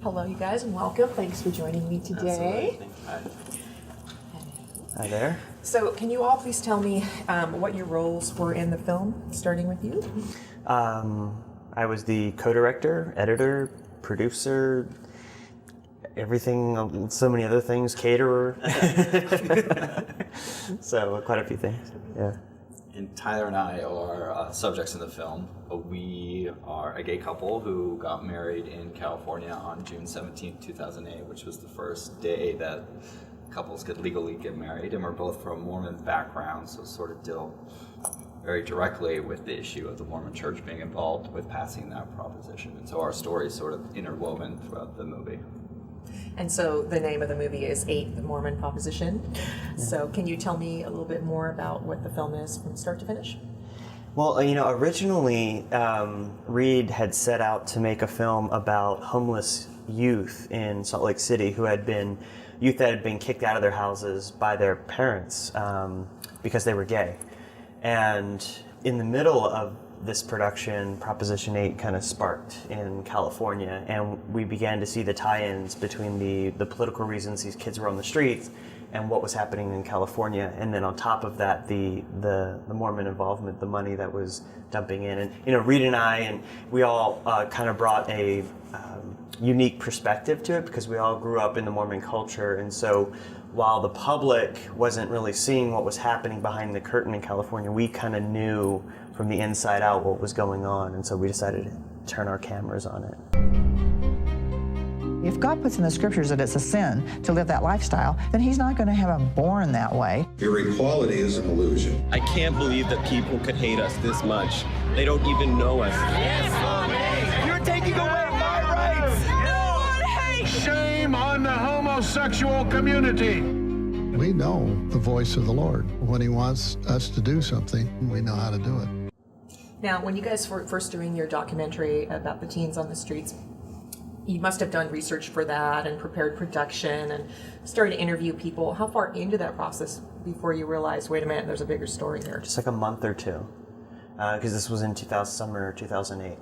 Hello, you guys, and welcome. Thanks for joining me today. Absolutely. Hi there. So, can you all please tell me what your roles were in the film, starting with you? I was the co-director, editor, producer, everything, so many other things, caterer. So quite a few things, yeah. And Tyler and I are subjects in the film. We are a gay couple who got married in California on June 17th, 2008, which was the first day that couples could legally get married. And we're both from Mormon backgrounds, so sort of deal very directly with the issue of the Mormon Church being involved with passing that proposition. And so our story is sort of interwoven throughout the movie. And so the name of the movie is 8, the Mormon Proposition. Yeah. So can you tell me a little bit more about what the film is from start to finish? Well, originally Reed had set out to make a film about homeless youth in Salt Lake City who had been youth that had been kicked out of their houses by their parents because they were gay. And in the middle of this production, Proposition 8 kind of sparked in California, and we began to see the tie-ins between the political reasons these kids were on the streets and what was happening in California. And then on top of that, the Mormon involvement, the money that was dumping in. And Reed and I, and we all kind of brought a unique perspective to it because we all grew up in the Mormon culture. And so while the public wasn't really seeing what was happening behind the curtain in California, we kind of knew from the inside out what was going on, and so we decided to turn our cameras on it. If God puts in the scriptures that it's a sin to live that lifestyle, then he's not going to have them born that way. Your equality is an illusion. I can't believe that people could hate us this much. They don't even know us. Yes, you're taking away my rights! No one hates! Shame on the homosexual community! We know the voice of the Lord. When he wants us to do something, we know how to do it. Now, when you guys were first doing your documentary about the teens on the streets, you must have done research for that and prepared production and started to interview people. How far into that process before you realized, wait a minute, there's a bigger story here? Just like a month or two, because this was in summer 2008.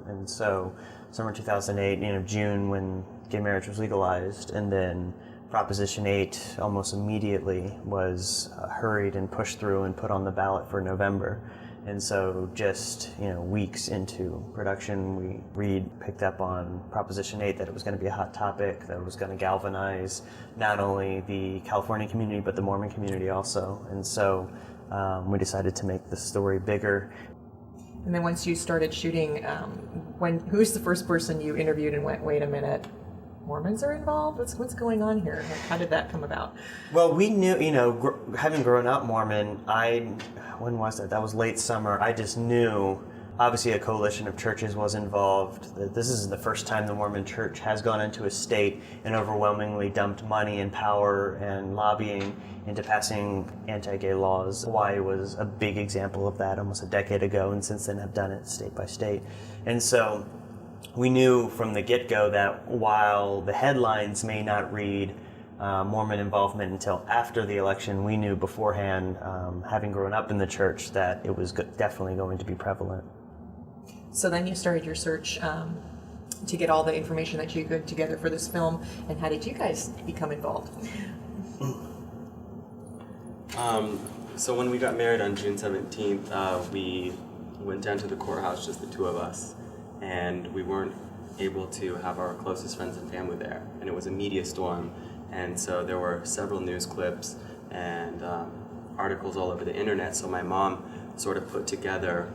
And so summer 2008, June when gay marriage was legalized, and then Proposition 8 almost immediately was hurried and pushed through and put on the ballot for November. And so just, weeks into production, Reed picked up on Proposition 8, that it was going to be a hot topic, that it was going to galvanize not only the California community, but the Mormon community also. And so we decided to make the story bigger. And then once you started shooting, who's the first person you interviewed and went, wait a minute, Mormons are involved? What's going on here? How did that come about? Well, we knew, having grown up Mormon, when was that? That was late summer. I just knew, obviously a coalition of churches was involved. This is the first time the Mormon Church has gone into a state and overwhelmingly dumped money and power and lobbying into passing anti-gay laws. Hawaii was a big example of that almost a decade ago, and since then have done it state by state. And so we knew from the get-go that while the headlines may not read Mormon involvement until after the election, we knew beforehand, having grown up in the church, that it was definitely going to be prevalent. So then you started your search to get all the information that you could together for this film, and how did you guys become involved? So when we got married on June 17th, we went down to the courthouse, just the two of us, and we weren't able to have our closest friends and family there, and it was a media storm. And so there were several news clips and articles all over the internet, so my mom sort of put together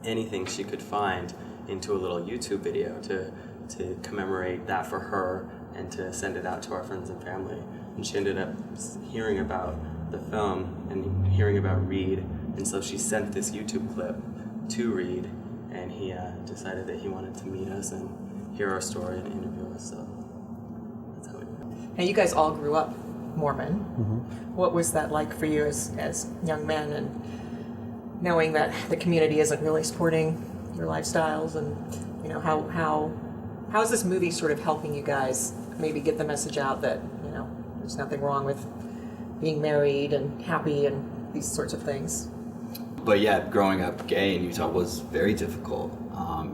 anything she could find into a little YouTube video to commemorate that for her and to send it out to our friends and family. And she ended up hearing about the film and hearing about Reed, and so she sent this YouTube clip to Reed, and he decided that he wanted to meet us and hear our story and interview us, so that's how we met. Now, you guys all grew up Mormon. Mm-hmm. What was that like for you as young men, and knowing that the community isn't really supporting your lifestyles, and how is this movie sort of helping you guys maybe get the message out that there's nothing wrong with being married and happy and these sorts of things? But yeah, growing up gay in Utah was very difficult.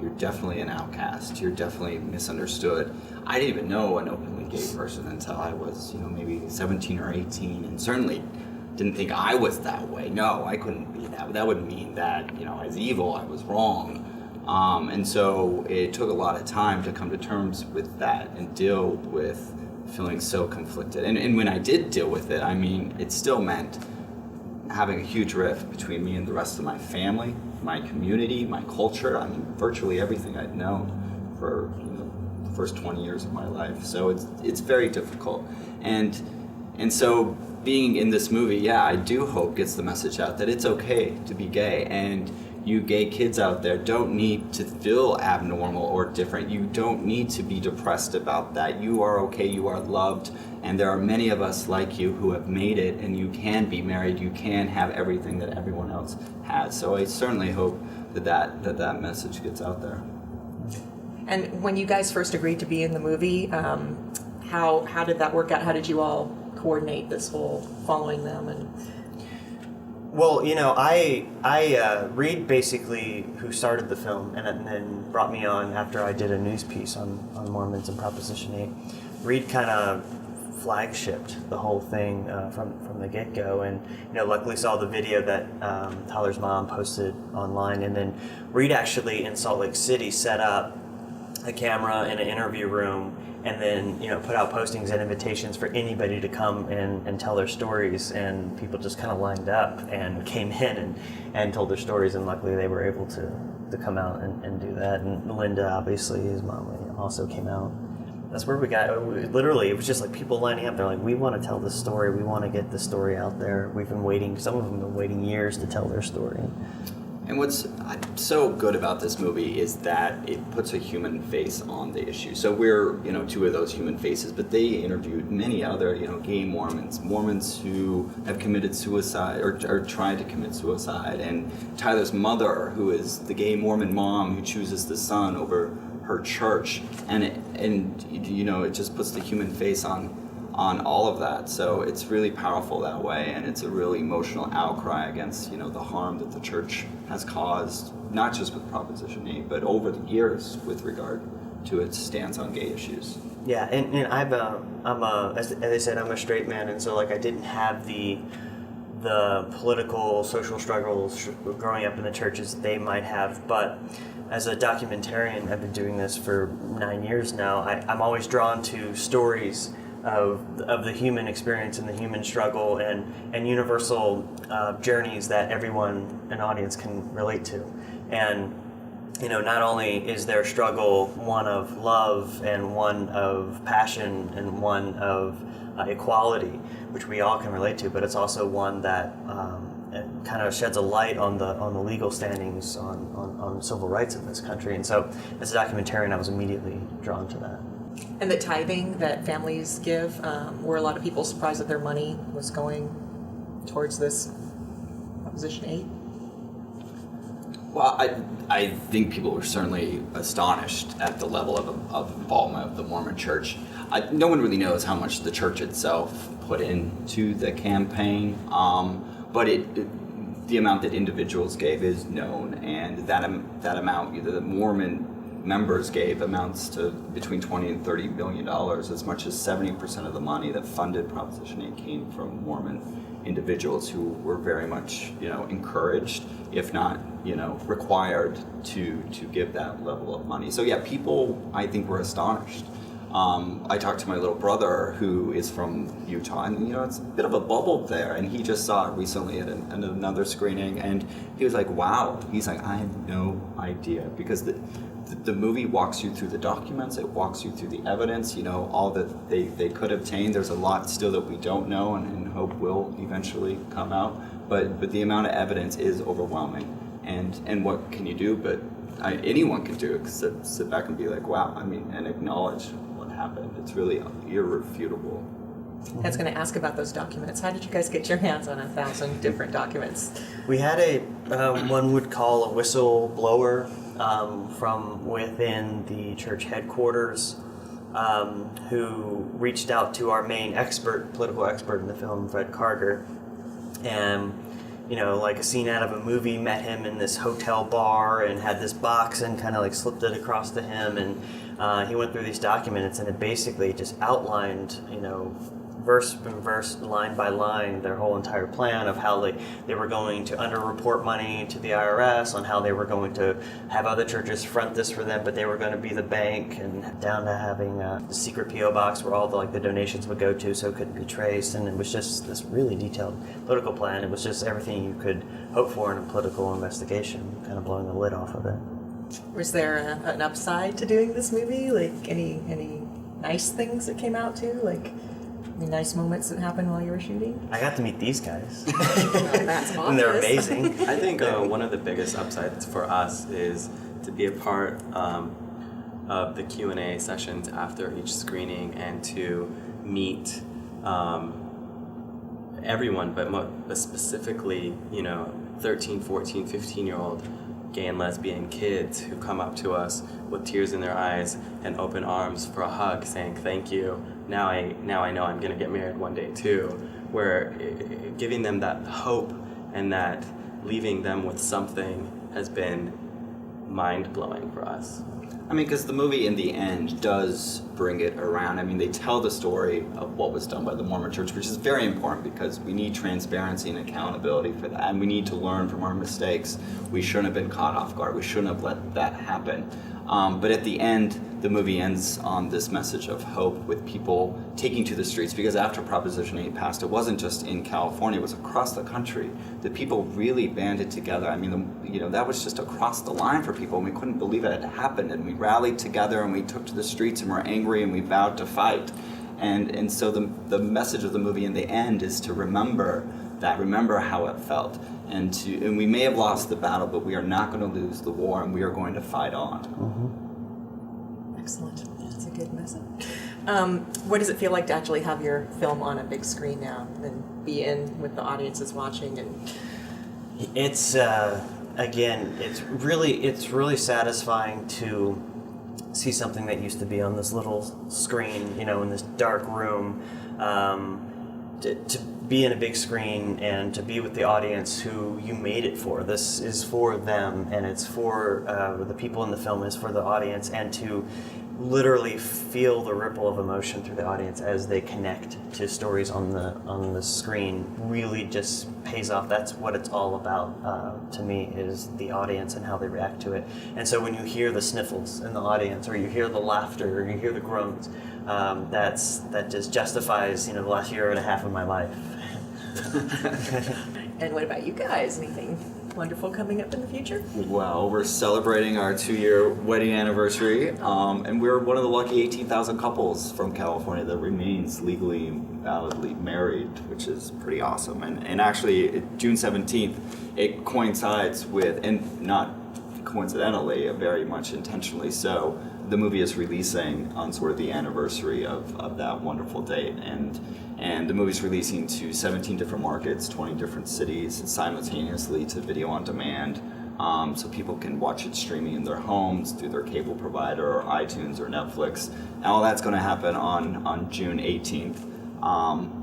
You're definitely an outcast. You're definitely misunderstood. I didn't even know an openly gay person until I was, maybe 17 or 18, and certainly didn't think I was that way. No, I couldn't be that. That would mean that, I was evil, I was wrong. And so it took a lot of time to come to terms with that and deal with feeling so conflicted. And when I did deal with it, it still meant having a huge rift between me and the rest of my family, my community, my culture. Virtually everything I'd known for the first 20 years of my life. So it's very difficult. And so being in this movie, I do hope gets the message out that it's okay to be gay, and you gay kids out there don't need to feel abnormal or different. You don't need to be depressed about that. You are okay, you are loved, and there are many of us like you who have made it, and you can be married, you can have everything that everyone else has. So I certainly hope that message gets out there. And when you guys first agreed to be in the movie, how did that work out? How did you all coordinate this whole following them? And well, Reed basically, who started the film and then brought me on after I did a news piece on Mormons and Proposition 8. Reed kind of flagshipped the whole thing from the get-go, and luckily saw the video that Tyler's mom posted online, and then Reed actually in Salt Lake City set up a camera in an interview room, and then put out postings and invitations for anybody to come and tell their stories, and people just kind of lined up and came in and told their stories, and luckily they were able to come out and do that. And Linda, obviously his mom, also came out. That's where we got, literally, it was just like people lining up. They're like, we want to tell this story, we want to get this story out there. We've been waiting, some of them have been waiting years to tell their story. And what's so good about this movie is that it puts a human face on the issue. So we're, two of those human faces, but they interviewed many other, gay Mormons who have committed suicide or tried to commit suicide. And Tyler's mother, who is the gay Mormon mom who chooses the son over her church. And it just puts the human face on all of that. So it's really powerful that way, and it's a really emotional outcry against, the harm that the church has caused, not just with Proposition 8, but over the years with regard to its stance on gay issues. Yeah, and as I said, I'm a straight man, and so I didn't have the political, social struggles growing up in the churches that they might have, but as a documentarian, I've been doing this for 9 years now, I'm always drawn to stories of the human experience and the human struggle and universal journeys that everyone, an audience, can relate to. And not only is their struggle one of love and one of passion and one of equality, which we all can relate to, but it's also one that kind of sheds a light on the legal standings on civil rights in this country. And so as a documentarian, I was immediately drawn to that. And the tithing that families give, were a lot of people surprised that their money was going towards this Proposition 8? Well, I think people were certainly astonished at the level of involvement of the Mormon Church. No one really knows how much the church itself put into the campaign, but the amount that individuals gave is known, and that amount, the Mormon members gave, amounts to between $20 and $30 billion. As much as 70% of the money that funded Proposition 8 came from Mormon individuals who were very much, encouraged, if not, required to give that level of money. So yeah, people, I think, were astonished. I talked to my little brother who is from Utah, and it's a bit of a bubble there, and he just saw it recently at another screening, and he was like, wow. He's like, I had no idea, because the movie walks you through the documents, it walks you through the evidence, all that they could obtain. There's a lot still that we don't know and hope will eventually come out, but the amount of evidence is overwhelming. And what can you do? But anyone can do it, sit back and be like, wow, and acknowledge what happened. It's really irrefutable. I was going to ask about those documents. How did you guys get your hands on 1,000 different documents? We had one would call a whistleblower from within the church headquarters who reached out to our main political expert in the film, Fred Carter, and you know, like a scene out of a movie, met him in this hotel bar and had this box and kind of like slipped it across to him, and he went through these documents, and it basically just outlined, you know, verse by verse, line by line, their whole entire plan of how they were going to underreport money to the IRS, on how they were going to have other churches front this for them, but they were going to be the bank, and down to having a secret PO box where all the donations would go to, so it couldn't be traced. And it was just this really detailed political plan. It was just everything you could hope for in a political investigation, kind of blowing the lid off of it. Was there an upside to doing this movie? Like any nice things that came out too? Like any nice moments that happened while you were shooting? I got to meet these guys. That's obvious. And they're amazing. I think one of the biggest upsides for us is to be a part of the Q&A sessions after each screening, and to meet everyone, but specifically, you know, 13, 14, 15-year-old gay and lesbian kids who come up to us with tears in their eyes and open arms for a hug, saying thank you. Now I know I'm going to get married one day too. Where giving them that hope and that leaving them with something has been mind-blowing for us. I mean, because the movie in the end does bring it around. I mean, they tell the story of what was done by the Mormon Church, which is very important because we need transparency and accountability for that, and we need to learn from our mistakes. We shouldn't have been caught off guard. We shouldn't have let that happen. But at the end, the movie ends on this message of hope, with people taking to the streets, because after Proposition 8 passed, it wasn't just in California, it was across the country. The people really banded together. I mean, that was just across the line for people, and we couldn't believe it had happened. And we rallied together, and we took to the streets, and were angry, and we vowed to fight. And so the message of the movie in the end is to remember that, remember how it felt. And we may have lost the battle, but we are not going to lose the war, and we are going to fight on. Mm-hmm. Excellent. That's a good message. What does it feel like to actually have your film on a big screen now and be in with the audiences watching? And it's again, it's really satisfying to see something that used to be on this little screen, in this dark room, to be in a big screen and to be with the audience who you made it for. This is for them, and it's for the people in the film, is for the audience, and to literally feel the ripple of emotion through the audience as they connect to stories on the screen really just pays off. That's what it's all about to me, is the audience and how they react to it. And so when you hear the sniffles in the audience, or you hear the laughter, or you hear the groans, that just justifies the last year and a half of my life. And what about you guys? Anything wonderful coming up in the future? Well, we're celebrating our 2-year wedding anniversary, and we're one of the lucky 18,000 couples from California that remains legally and validly married, which is pretty awesome. And actually, June 17th, it coincides with, and not coincidentally, very much intentionally so, the movie is releasing on sort of the anniversary of that wonderful date, and the movie's releasing to 17 different markets, 20 different cities, and simultaneously to video on demand, so people can watch it streaming in their homes through their cable provider or iTunes or Netflix. And all that's going to happen on June 18th,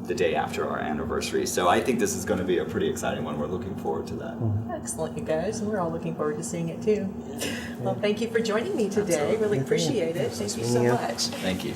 the day after our anniversary. So I think this is going to be a pretty exciting one. We're looking forward to that. Excellent, you guys. And we're all looking forward to seeing it too. Well, thank you for joining me today. Absolutely. Really appreciate it. Thank you so much. Thank you.